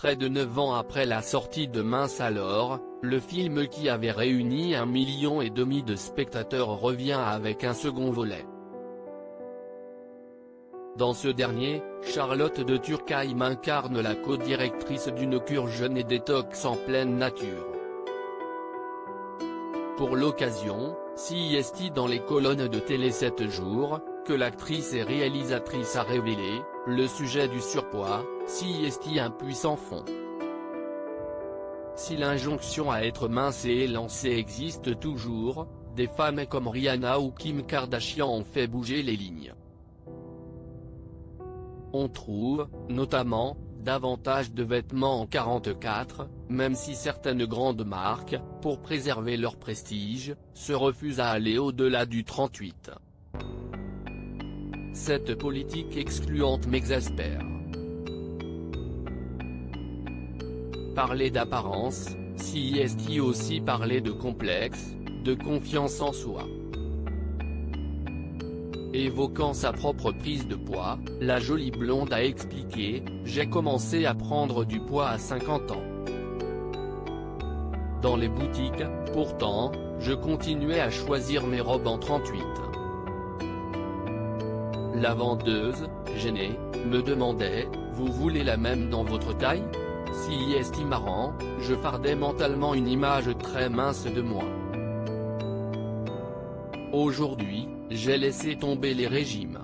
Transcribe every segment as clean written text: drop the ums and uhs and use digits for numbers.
Près de 9 ans après la sortie de Mince alors, le film qui avait réuni 1,5 million de spectateurs revient avec un second volet. Dans ce dernier, Charlotte de Turckheim incarne la co-directrice d'une cure jeûne et détox en pleine nature. Pour l'occasion, CIST dans les colonnes de Télé 7 jours, que l'actrice et réalisatrice a révélé, le sujet du surpoids, CIST un puissant fond. Si l'injonction à être mince et élancée existe toujours, des femmes comme Rihanna ou Kim Kardashian ont fait bouger les lignes. On trouve, notamment, davantage de vêtements en 44, même si certaines grandes marques, pour préserver leur prestige, se refusent à aller au-delà du 38. Cette politique excluante m'exaspère. Parler d'apparence, CIST aussi parler de complexe, de confiance en soi. Évoquant sa propre prise de poids, la jolie blonde a expliqué « J'ai commencé à prendre du poids à 50 ans. Dans les boutiques, pourtant, je continuais à choisir mes robes en 38. » La vendeuse, gênée, me demandait « Vous voulez la même dans votre taille ?» CIST marrant, je fardais mentalement une image très mince de moi. Aujourd'hui, j'ai laissé tomber les régimes.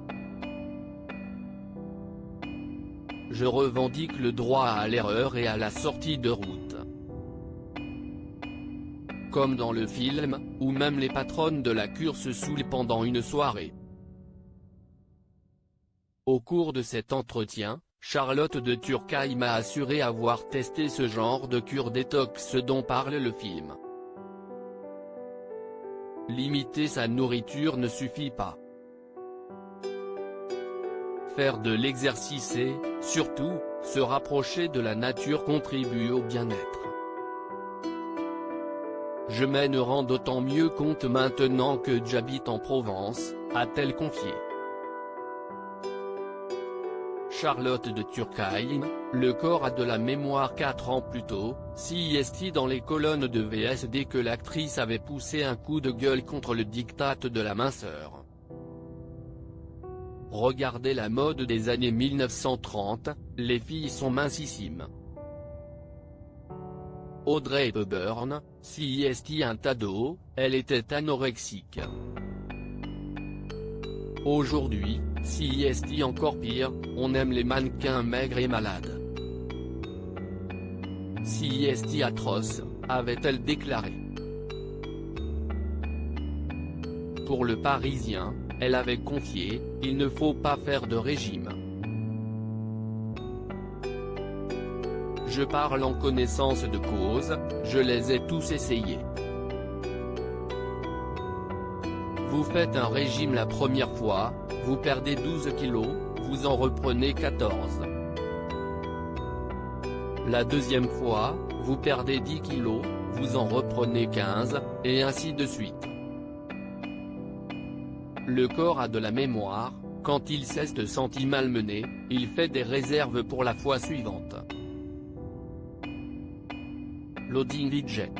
Je revendique le droit à l'erreur et à la sortie de route. Comme dans le film, où même les patronnes de la cure se saoulent pendant une soirée. Au cours de cet entretien, Charlotte de Turckheim a assuré avoir testé ce genre de cure détox dont parle le film. Limiter sa nourriture ne suffit pas. Faire de l'exercice et, surtout, se rapprocher de la nature contribue au bien-être. Je me rends d'autant mieux compte maintenant que j'habite en Provence, a-t-elle confié. Charlotte de Turckheim, le corps a de la mémoire 4 ans plus tôt, CIST dans les colonnes de VS dès que l'actrice avait poussé un coup de gueule contre le diktat de la minceur. Regardez la mode des années 1930, les filles sont mincissimes. Audrey Hepburn, CIST un tado, elle était anorexique. Aujourd'hui, CIST encore pire, on aime les mannequins maigres et malades. CIST atroce, avait-elle déclaré. Pour Le Parisien, elle avait confié, il ne faut pas faire de régime. Je parle en connaissance de cause, je les ai tous essayés. Vous faites un régime la première fois, vous perdez 12 kilos, vous en reprenez 14. La deuxième fois, vous perdez 10 kilos, vous en reprenez 15, et ainsi de suite. Le corps a de la mémoire, quand il se sent malmené, il fait des réserves pour la fois suivante. Loading Widget.